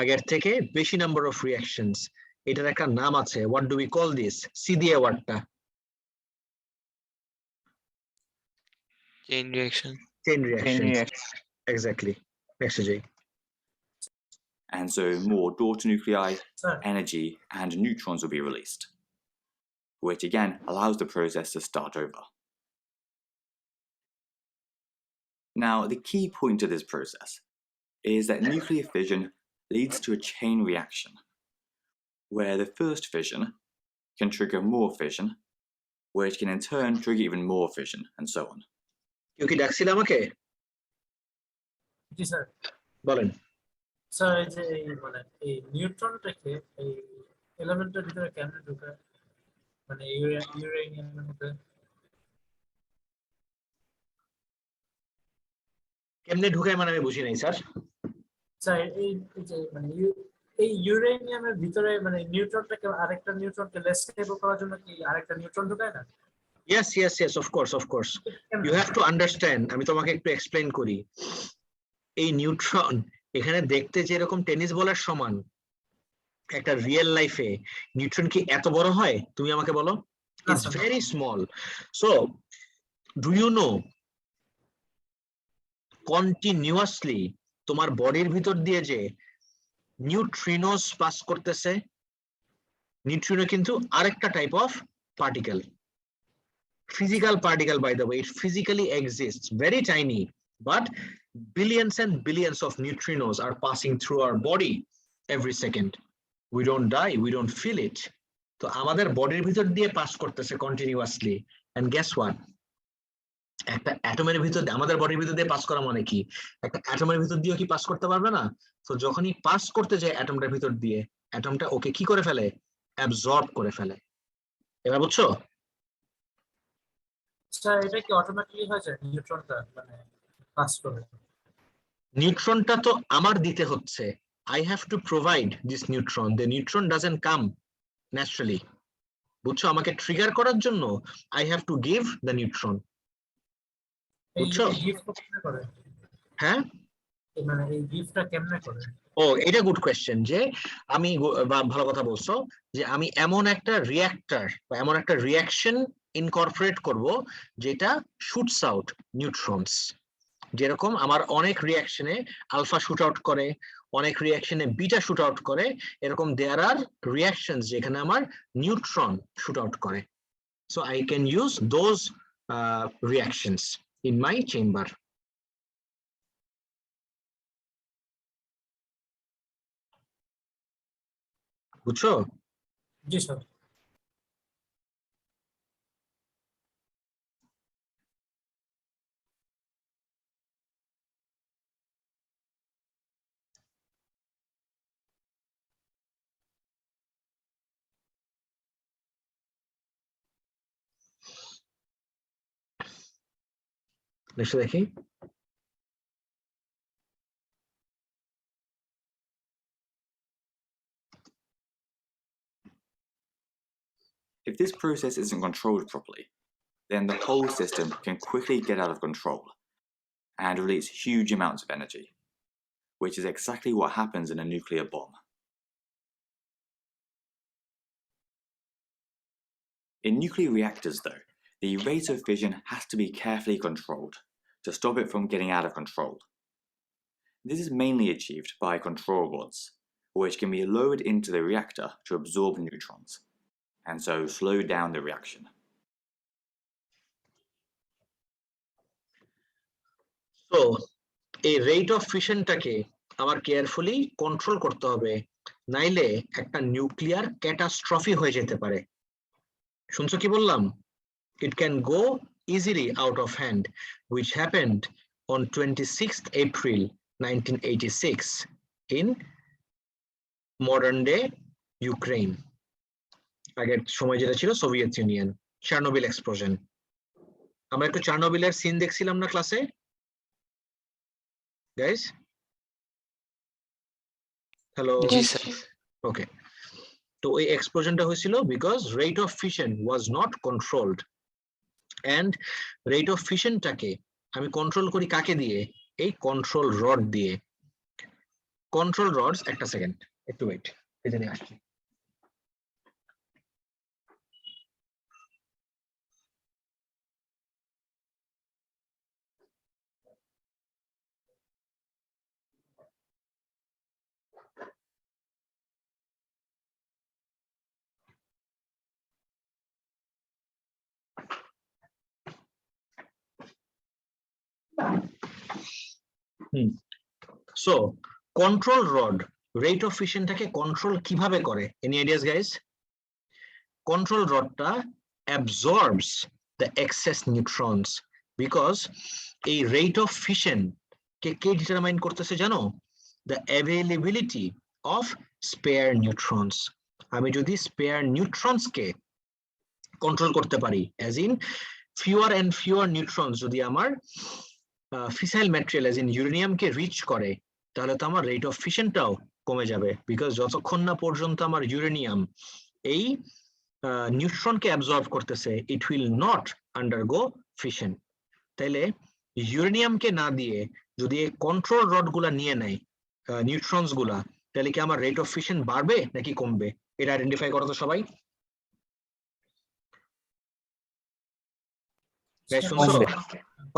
Speaker 1: আগের থেকে বেশি নাম্বার অফ রিঅ্যাকশনস, এটার একটা নাম আছে, what do we call this, C দিয়ে ওয়ার্ডটা,
Speaker 6: Chain reaction.
Speaker 1: Chain reaction, exactly. Next যাই।
Speaker 7: And so more daughter nuclei,
Speaker 2: Sir.
Speaker 7: energy, and neutrons will be released, which again allows the process to start over. Now, the key point of this process is that nuclear fission leads to a chain reaction, where the first fission can trigger more fission, which can in turn trigger even more fission, and so on.
Speaker 1: কেউ কি ডাকছিল আমাকে?
Speaker 2: জি sir.
Speaker 1: বলেন।
Speaker 2: Sir এই যে মানে এই নিউট্রনটাকে এই এলিমেন্টের ভিতরে কেমনে ঢোকায়, মানে ইউরেনিয়ামের মধ্যে
Speaker 1: কেমনে ঢুকায় মানে আমি বুঝি নাই স্যার।
Speaker 2: স্যার এই যে মানে এই ইউরেনিয়ামের ভিতরে মানে নিউট্রনটাকে আরেকটা নিউট্রনকে লেস স্টেবল করার জন্য কি আরেকটা নিউট্রন ঢোকায় না?
Speaker 1: Yes, yes, yes, of course. You have to understand, আমি তোমাকে একটু এক্সপ্লেইন করি। এই নিউট্রন এখানে দেখতে যেরকম টেনিস বলের সমান, একটা রিয়েল লাইফে নিউট্রন কি এত বড় হয় তুমি আমাকে বলো? It's very small. So, do you know continuously তোমার বডির ভিতর দিয়ে যে নিউট্রিনোস পাস করতেছে, নিউট্রিনো কিন্তু আরেকটা type of particle, physical particle, by the way. It physically exists, very tiny, but billions and billions of neutrinos are passing through our body every second. We don't die, we don't feel it. So আমাদের বডির ভিতর দিয়ে pass করতেছে continuously, and guess what, একটা অ্যাটমের ভিতর, আমাদের বডির ভিতর দিয়ে পাস করা মানে কি, একটা অ্যাটমের ভিতর দিয়ে কি পাস করতে পারবে না? তো যখনই পাস করতে যায় অ্যাটমটার ভিতর দিয়ে, অ্যাটমটা ওকে কি করে ফেলে, অ্যাবজর্ব করে ফেলে। এবার বুঝছো?
Speaker 2: স্যার এটা কি অটোমেটিক্যালি হয়ে যায় নিউট্রনটা মানে পাস করে?
Speaker 1: নিউট্রনটা তো আমার দিতে হচ্ছে, I have to provide this neutron. The neutron doesn't come naturally. বুঝছো, আমাকে ট্রিগার করার জন্য I have to give the neutron. বুঝছো? হ্যাঁ,
Speaker 2: মানে এই গিফটটা কেমনে করে?
Speaker 1: ও এটা গুড কোয়েশ্চেন, যে আমি ভালো কথা বলছো, যে আমি এমন একটা রিঅ্যাক্টর বা এমন একটা রিঅ্যাকশন ইনকর্পোরেট করব যেটা শুটস আউট নিউট্রনস। যেরকম আমার অনেক রিঅ্যাকশনে আলফা শুট আউট করে, অনেক রিঅ্যাকশনে বিটা শুট আউট করে, এরকম দেয়ার আর রিঅ্যাকশনস যেখানে আমার নিউট্রন শুট আউট করে। So I can use those reactions in my chamber. বুঝছো?
Speaker 2: জি স্যার।
Speaker 1: নেক্সট দেখি।
Speaker 7: If this process isn't controlled properly, then the whole system can quickly get out of control and release huge amounts of energy, which is exactly what happens in a nuclear bomb. In nuclear reactors, though, the rate of fission has to be carefully controlled to stop it from getting out of control. This is mainly achieved by control rods, which can be lowered into the reactor to absorb neutrons, and so slow down the reaction.
Speaker 1: So এই rate of ফিশনটাকে আমার carefully control করতে হবে, নাইলে একটা nuclear catastrophe হয়ে যেতে পারে। শুনছো কি বললাম? It can go easily out of hand, which happened on 26th April 1986 in modern day Ukraine. আগের সময় যেটা ছিল সোভিয়েত ইউনিয়ন, চার্নোবিল এক্সপ্লোশন। আমরা একটু চার্নোবিলের সিন দেখছিলাম না ক্লাসে গাইস? হ্যালো,
Speaker 6: জি স্যার।
Speaker 1: ওকে। তো এই এক্সপ্লোশনটা হয়েছিল because rate of fission was not controlled, and rate of ফিশনটাকে আমি কন্ট্রোল করি কাকে দিয়ে? এই কন্ট্রোল রড দিয়ে। কন্ট্রোল রডস, একটা সেকেন্ড একটু ওয়েট, এখানে আসছি। So control rod rate of ফিশনটাকে কন্ট্রোল কিভাবে করে? Any ideas guys? কন্ট্রোল রডটা absorbs the excess neutrons, because এই রেট অফ ফিশন কে ডিটারমাইন করতেছে জানো? The availability of spare neutrons. আমি যদি স্পেয়ার নিউট্রনসকে কন্ট্রোল করতে পারি, as in fewer and fewer neutrons যদি আমার ফিসাইল ম্যাটেরিয়াল অ্যাজ ইন ইউরেনিয়ামকে রিচ করে, তাহলে তো আমার রেট অফ ফিশনটাও কমে যাবে, বিকজ যতক্ষণ না পর্যন্ত আমার ইউরেনিয়াম এই নিউট্রনকে অ্যাবজর্ব করতেছে, it will not undergo fission. তাইলে ইউরেনিয়ামকে না দিয়ে যদি এই কন্ট্রোল রড গুলা নিয়ে নেয় নিউট্রনস গুলা, তাহলে কি আমার রেট অফ ফিশন বাড়বে নাকি কমবে? এটা আইডেন্টিফাই করো তো সবাই।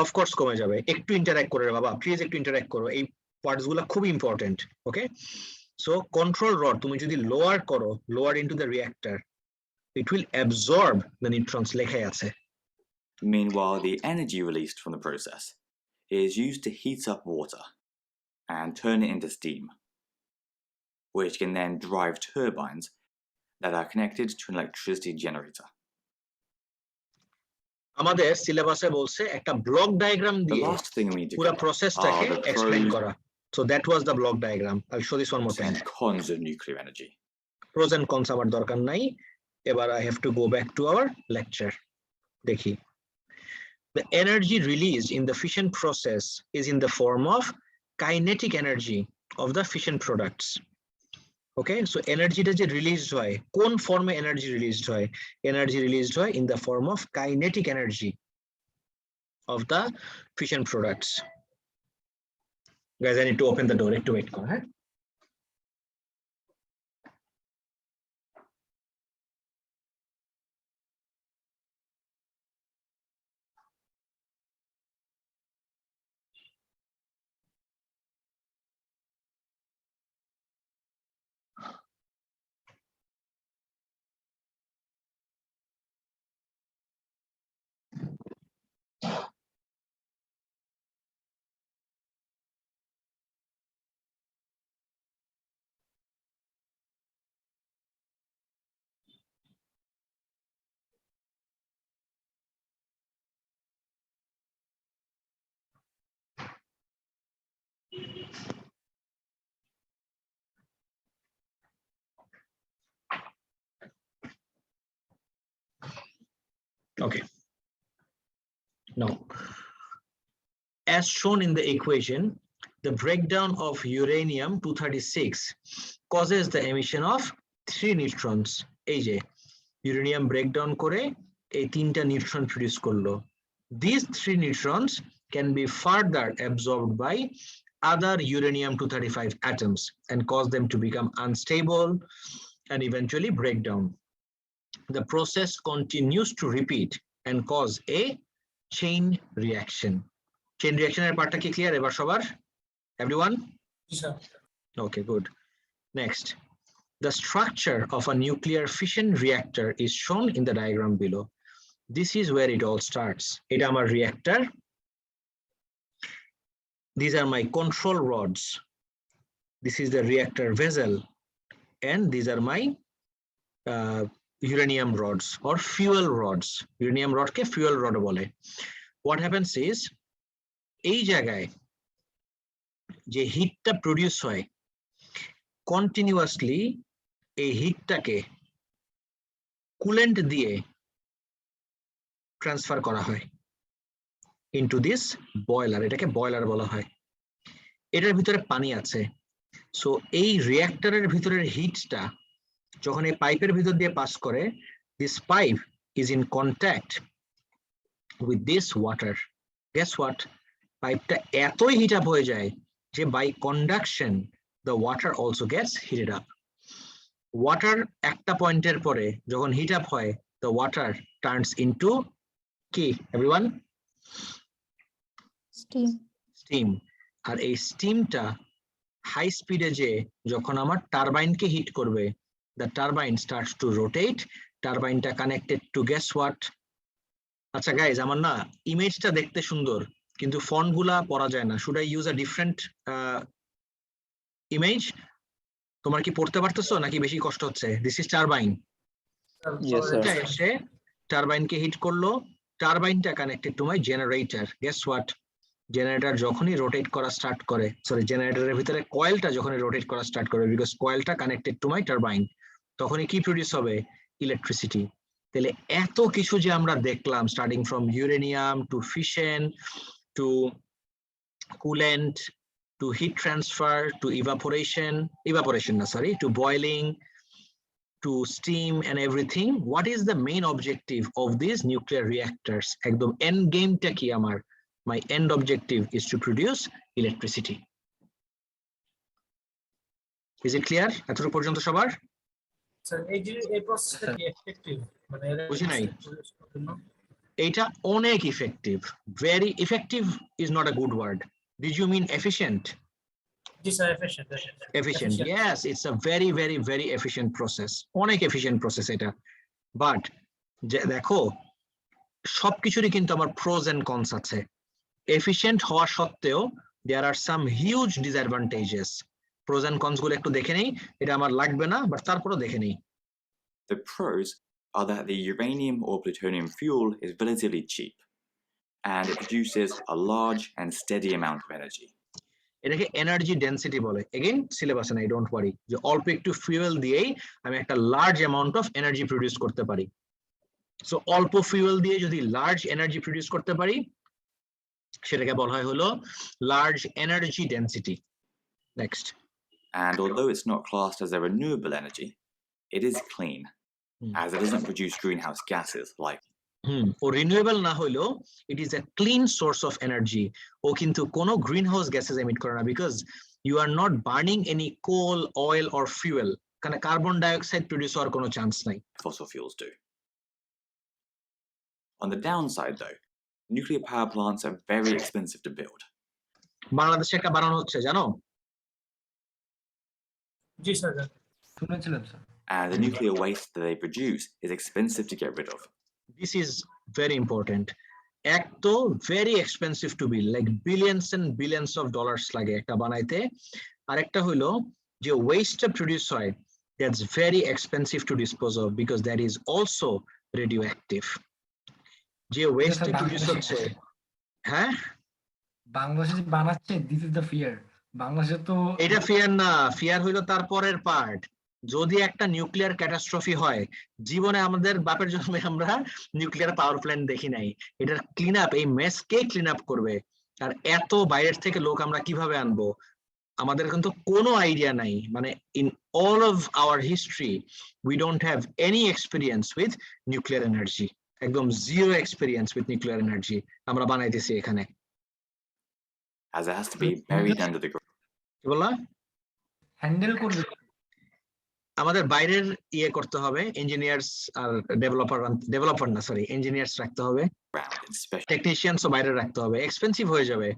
Speaker 1: অফকোর্স কমে যাবে। একটু ইন্টারঅ্যাক্ট করে বাবা, প্লিজ একটু ইন্টারঅ্যাক্ট করো, এই পার্টস গুলো খুব ইম্পর্টেন্ট। ওকে, সো কন্ট্রোল রড তুমি যদি লোয়ার করো, lower into the reactor, it will absorb the neutrons লেখাই আছে।
Speaker 7: Meanwhile, the energy released from the process is used to heat up water and turn it into steam, which can then drive turbines that are connected to an electricity generator.
Speaker 1: আমাদের সিলেবাসে বলছে একটা block diagram
Speaker 7: The
Speaker 1: দিয়ে
Speaker 7: last thing we need to
Speaker 1: পুরো
Speaker 7: cover
Speaker 1: প্রসেসটাকে
Speaker 7: are the
Speaker 1: explain
Speaker 7: pros
Speaker 1: করা। So that was the block diagram. I'll show this one more time.
Speaker 7: and cons of nuclear energy.
Speaker 1: Pros and cons আমার দরকার নাই, এবার I have to go back to our lecture. দেখি, the energy released in the fission process is in the form of kinetic energy of the fission products. Okay, so এনার্জিটা যে released হয় কোন ফর্মে এনার্জি রিলিজড হয়? Energy released হয় in the form of kinetic energy of the fission products. Guys, I need to open the door. একটু wait করো, হ্যাঁ? Okay. Now, as shown in the equation, the breakdown of uranium-236 causes the emission of 3 neutrons. এই যে uranium breakdown করে এই 3টা neutron produce করলো. These 3 neutrons can be further absorbed by other uranium-235 atoms and cause them to become unstable and eventually break down. The process continues to repeat and cause a chain reaction. Chain reaction এর পার্টটা কি clear এবার সবার? Everyone?
Speaker 2: G sir.
Speaker 1: Okay, good. Next, the structure of a nuclear fission reactor is shown in the diagram below. This is where it all starts. এটা আমার reactor. These are my control rods. This is the reactor vessel, and these are my uranium rods or fuel rods. Uranium rod ke fuel rod bole. What happens is এই জায়গায় যে হিটটা produce হয় continuously এই হিটটাকে coolant দিয়ে transfer করা হয় into this boiler, এটাকে বয়লার বলা হয়। এটার ভিতরে পানি আছে, সো এই রিঅ্যাক্টরের ভিতরের হিটটা যখন এই পাইপের ভিতর দিয়ে পাস করে, this pipe is in contact with this water. Guess what, পাইপটা এতই হিট আপ হয়ে যায় যে by conduction the water also gets heated up. Water একটা পয়েন্টের পরে যখন হিট আপ হয়, দ্য ওয়াটার টার্নস ইনটু কি এভরিওয়ান?
Speaker 8: স্টিম।
Speaker 1: স্টিম। আর এই স্টিমটা হাই স্পিডে যে যখন আমার টারবাইনকে হিট করবে, the turbine starts to rotate. টারবাইনটা কানেক্টেড টু গেস হোয়াট? আচ্ছা গাইজ, আমার না ইমেজটা দেখতে সুন্দর কিন্তু ফন্ট গুলা পড়া যায় না। Should I use a different image? তোমার কি পড়তে পারতেছো নাকি বেশি কষ্ট হচ্ছে? This is turbine. এটা এসে টারবাইনকে হিট করলো, টারবাইনটা connected to my generator. Guess what? Generator যখনই রোটেট করা স্টার্ট করে, সরি জেনারেটরের ভিতরে কয়েলটা যখনই রোটেট করা স্টার্ট করে, বিকজ কয়েলটা কানেক্টেড টু মাই টারবাইন, তখনই কি প্রডিউস হবে? ইলেকট্রিসিটি। তাহলে এত কিছু যে আমরা দেখলাম, starting from uranium to fission to coolant to heat transfer, to to boiling, to steam and everything. What is the main objective of these nuclear reactors? Ekdom end game ta ki amar? My end objective is to produce electricity. Is it clear? এতটুকু পর্যন্ত সবার?
Speaker 2: Sir এই প্রসেসটা কি effective? মানে
Speaker 1: বুঝি নাই। এটা অনেক effective. Very effective is not a good word. Did you mean efficient?
Speaker 2: Yes, efficient.
Speaker 1: Efficient. Yes, it's a very, very, very efficient process. অনেক efficient process এটা। But দেখো, সবকিছুরই কিন্তু আমার pros and cons আছে। Efficient হওয়া সত্ত্বেও there are some huge disadvantages. Pros and cons গুলো একটু দেখে নেই, এটা আমার লাগবে না, but তারপরও দেখে নেই।
Speaker 7: The pros are that the uranium or plutonium fuel is relatively cheap, and it produces a large and steady amount of energy.
Speaker 1: এটাকে এনার্জি ডেনসিটি বলে। এগেইন সিলেবাসে নাই, ডোন্ট ওয়ারি, যে অল্প একটু ফুয়েল দিয়েই আমি একটা large amount of energy produce করতে পারি। সো অল্প ফুয়েল দিয়ে যদি লার্জ এনার্জি প্রডিউস করতে পারি, সেটাকে বলা হয় হলো large energy density. Next.
Speaker 7: And although it's not classed as a renewable energy, it is clean, as it doesn't produce greenhouse gases like
Speaker 1: ও রিনিউয়েবল না হইলেও it is a clean source of energy. ও কিন্তু কোনো greenhouse gases emit করে না, because you are not burning any coal, oil or fuel. কারণ carbon dioxide produce হওয়ার কোনো চান্স নাই।
Speaker 7: fossil fuels do. On the downside though, nuclear power plants are very expensive to build.
Speaker 1: বাংলাদেশে একটা বানানো হচ্ছে জানো?
Speaker 2: জি স্যার।
Speaker 5: শুনেছিলাম sir.
Speaker 7: And the nuclear waste that they produce is expensive to get rid of.
Speaker 1: This is very important. এক তো very expensive to build, like billions and billions of dollars লাগে একটা বানাইতে। আর একটা হলো যে ওয়েস্টটা প্রডিউস হয়, that's very expensive to dispose of because that is also radioactive. যে ওয়েস্টটা প্রডিউস হচ্ছে, হ্যাঁ
Speaker 5: বাংলাদেশে বানাচ্ছে, দিস ইজ দ্য ফিয়ার। বাংলাদেশে তো
Speaker 1: এটা ফিয়ার না, ফিয়ার হইলো তারপরের পার্ট। যদি একটা নিউক্লিয়ার ক্যাটাস্ট্রফি হয়, জীবনে আমাদের বাপের জন্মে আমরা নিউক্লিয়ার পাওয়ার প্ল্যান্ট দেখি নাই, এটার ক্লিন আপ, এই মেস কে ক্লিন আপ করবে? আর এত বাইরের থেকে লোক আমরা কিভাবে আনবো? আমাদের কিন্তু কোনো আইডিয়া নাই, মানে in all of our history we don't have any experience with nuclear energy, একদম zero experience with nuclear energy আমরা বানাইতেছি এখানে।
Speaker 7: as it has to be buried under the ground.
Speaker 1: কি বললা?
Speaker 5: হ্যান্ডেল করবে
Speaker 1: আমাদের বাইরের ইয়ে করতে হবে, ইঞ্জিনিয়ার্স আর ডেভেলপার না সরি ইঞ্জিনিয়ার্স রাখতে হবে,
Speaker 7: In special
Speaker 1: টেকনিশিয়ানসও বাইরে রাখতে হবে, এক্সপেন্সিভ হয়ে যাবে,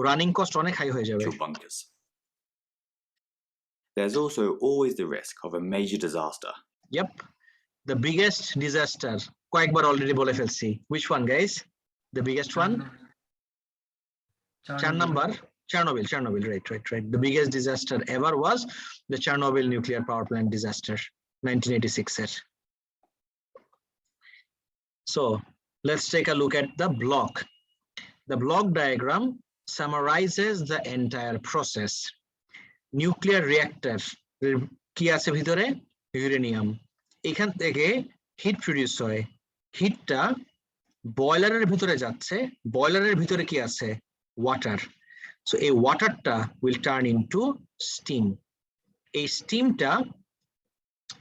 Speaker 1: রানিং কস্ট অনেক হাই হয়ে যাবে।
Speaker 7: bunkers. There's also always the risk of a major disaster.
Speaker 1: Yep, the biggest disaster কয়েকবার অলরেডি বলে ফেলছি। Which one guys? The biggest one? 4 number, Chernobyl, right. The biggest disaster ever was the Chernobyl nuclear power plant disaster, 1986. So let's take a look at the block. The block diagram summarizes the entire process. Nuclear reactor কি আছে ভিতরে? Uranium. এখান থেকে hit produce হয়, হিটটা বয়লারের ভিতরে যাচ্ছে, বয়লারের ভিতরে কি আছে? ওয়াটার। সো এই ওয়াটারটা উইল টার্ন ইনটু স্টিম। এই স্টিমটা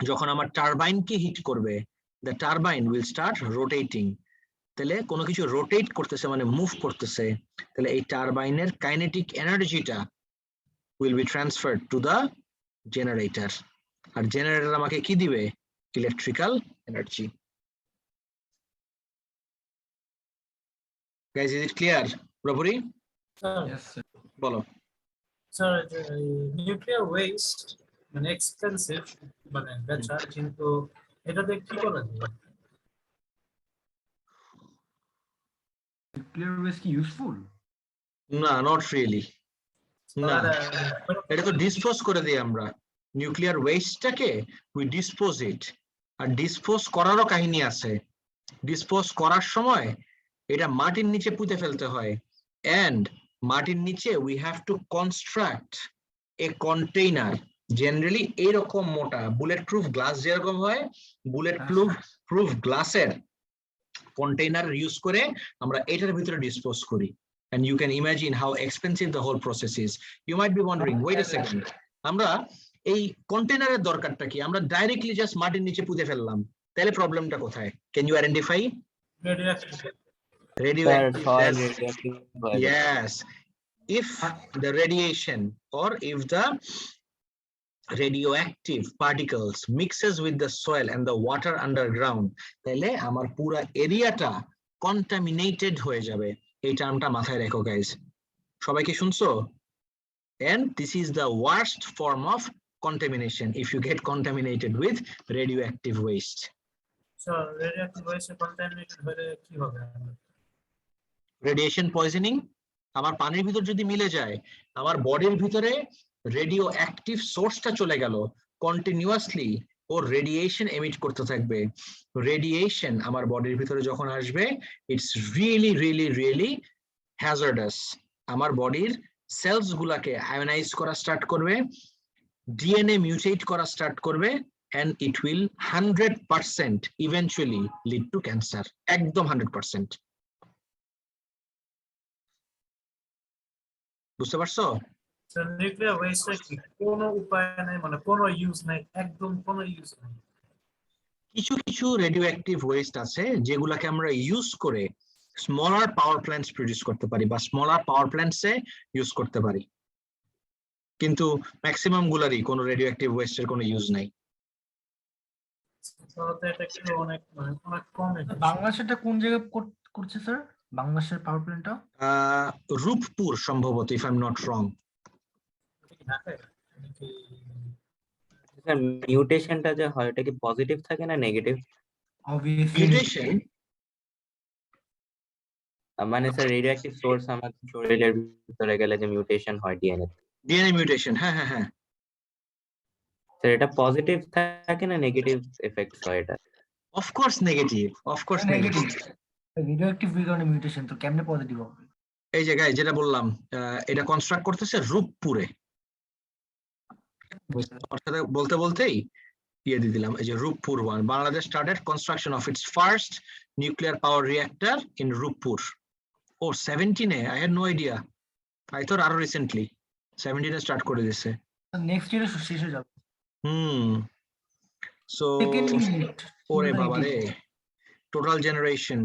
Speaker 1: যখন আমার টারবাইনকে হিট করবে, the turbine will start rotating. তাহলে কোনো কিছু রোটেট করতেছে মানে মুভ করতেছে, তাহলে এই টারবাইনের কাইনেটিক এনার্জিটা will be transferred to the generator, আর জেনারেটর আমাকে কি দিবে? Electrical energy. Guys, is it clear পুরোপুরি?
Speaker 5: Yes, sir.
Speaker 1: বলো।
Speaker 2: স্যার নিউক্লিয়ার ওয়েস্ট মানে এক্সপেন্সিভ, মানে বেচার, কিন্তু এটাতে কি করা যায়?
Speaker 5: Nuclear waste কি ইউজফুল?
Speaker 1: না, নট রিয়েলি। না,
Speaker 2: স্যার,
Speaker 1: এটা তো ডিসপোজ করে দিই আমরা। নিউক্লিয়ার ওয়েস্টটাকে উই ডিসপোজ ইট, আর ডিসপোজ করারও কাহিনী আছে। ডিসপোজ করার সময় এটা মাটির নিচে পুঁতে ফেলতে হয়, এন্ড মাটির নিচে we have to construct A container, generally এইরকম মোটা বুলেট প্রুফ গ্লাস যেরকম হয়, বুলেট প্রুফ গ্লাসের কন্টেইনার ইউজ করে আমরা এটার ভিতরে ডিসপোজ করি। And you can imagine how expensive the whole process is. You might be wondering, wait a second, আমরা এই কন্টেইনারের দরকারটা কি? আমরা ডাইরেক্টলি জাস্ট মাটির নিচে পুঁতে ফেললাম, তাহলে প্রবলেমটা কোথায়? Can you identify? Radioactive. Yes, if the radiation or if the radioactive particles mixes with the soil and the water underground, তাহলে আমার পুরো এরিয়াটা contaminated হয়ে যাবে। এই টার্মটা মাথায় রেখো গাইজ, সবাই কি শুনছো? And this is the worst form of contamination if you get contaminated with radioactive waste.
Speaker 2: So radioactive waste contaminated হলে কি হবে?
Speaker 1: Radiation poisoning. আমার পানির ভিতর যদি মিলে যায়, আমার বডির ভিতরে রেডিও অ্যাক্টিভ সোর্সটা চলে গেল, কন্টিনিউয়াসলি ও রেডিয়েশন এমিট করতে থাকবে। রেডিয়েশন আমার বডির ভিতরে যখন আসবে, it's really really really hazardous. আমার বডির সেলস গুলাকে আয়োনাইজ করা স্টার্ট করবে, ডিএনএ মিউটেট করা স্টার্ট করবে, and it will 100% eventually lead to cancer. একদম 100%। বুঝতে পারছো?
Speaker 2: So nuclear waste কি কোনো উপায় নাই, মানে কোনো ইউজ নাই, একদম কোনো ইউজ নাই?
Speaker 1: কিছু কিছু রেডিওঅ্যাক্টিভ ওয়েস্ট আছে যেগুলাকে আমরা ইউজ করে স্মলার পাওয়ার প্ল্যান্টস প্রডিউস করতে পারি বা স্মলার পাওয়ার প্ল্যান্টসে ইউজ করতে পারি, কিন্তু ম্যাক্সিমাম গুলারই কোনো রেডিওঅ্যাক্টিভ ওয়েস্টের কোনো ইউজ নাই।
Speaker 2: তো এটা কি অনেক মানে অনেক কম?
Speaker 5: বাংলাদেশে এটা কোন জায়গায় করছে স্যার? বাংলাদেশের পাওয়ার প্ল্যান্টটা
Speaker 1: রূপপুর সম্ভবত, if I am not wrong.
Speaker 3: Sir মিউটেশনটা যে হয় ওটা কি পজিটিভ থাকে না নেগেটিভ?
Speaker 5: অবভিয়াসলি
Speaker 1: মিউটেশন
Speaker 3: মানে স্যার রেডিওঅ্যাক্টিভ সোর্স আমাদের শরীরের ভিতরে গেলে যে মিউটেশন হয়
Speaker 1: ডিএনএ মিউটেশন, হ্যাঁ হ্যাঁ হ্যাঁ।
Speaker 3: স্যার এটা পজিটিভ থাকে না নেগেটিভ এফেক্টস হয় এটা?
Speaker 1: Of course negative, of course negative.
Speaker 5: Radioactive বিকরণে মিউটেশন তো কেমনে পজিটিভ হবে?
Speaker 1: এই জায়গায় যেটা বললাম, এটা কনস্ট্রাক্ট করতেছে রূপপুরে। অর্থাৎ বলতে বলতেই ইয়ে দিয়ে দিলাম, এই যে Rooppur 1, Bangladesh started construction of its first nuclear power reactor in Rupur. Oh, 17 I had no idea. I thought আরো recently 17 start করে দিয়েছে।
Speaker 5: নেক্সট ইয়ারে শেষ হয়ে যাবে।
Speaker 1: So
Speaker 5: Second unit,
Speaker 1: ওরে
Speaker 5: 2018
Speaker 1: বাবা রে, total generation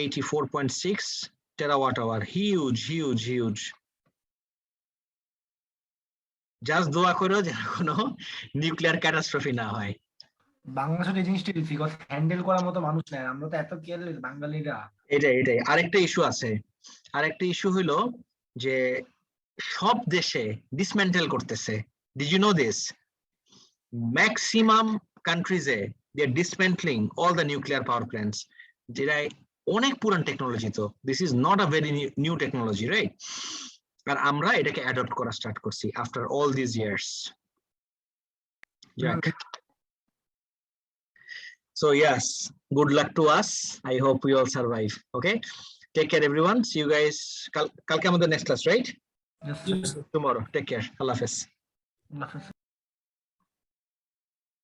Speaker 1: 84.6 terawatt hour, huge. Just দোয়া করো যেন কোনো নিউক্লিয়ার ক্যাটাস্ট্রফি না হয়।
Speaker 5: বাংলাদেশের এই জিনিসটা বিকজ হ্যান্ডেল করার মতো মানুষ নাই, আমরা তো এত কেয়ারলেস বাঙালিরা।
Speaker 1: এটাই আরেকটা ইস্যু আছে। আরেকটা ইস্যু হলো যে সব দেশে ডিসমেন্টেল করতেছে। Did you know this? Maximum কান্ট্রিজে they are dismantling all the nuclear power plants, যেটা অনেক পুরান টেকনোলজি। তো this is not a very new technology, right? আর আমরা এটাকে অ্যাডপ্ট করা স্টার্ট করছি আফটার অল দিস ইয়ার্স। যাক, so yes, good luck to us. I hope we all survive. Okay, take care everyone. See you guys kalke amader next class, right?
Speaker 5: Yes,
Speaker 2: Yes, sir.
Speaker 1: Tomorrow. Take care. Allah Hafiz.
Speaker 5: sir.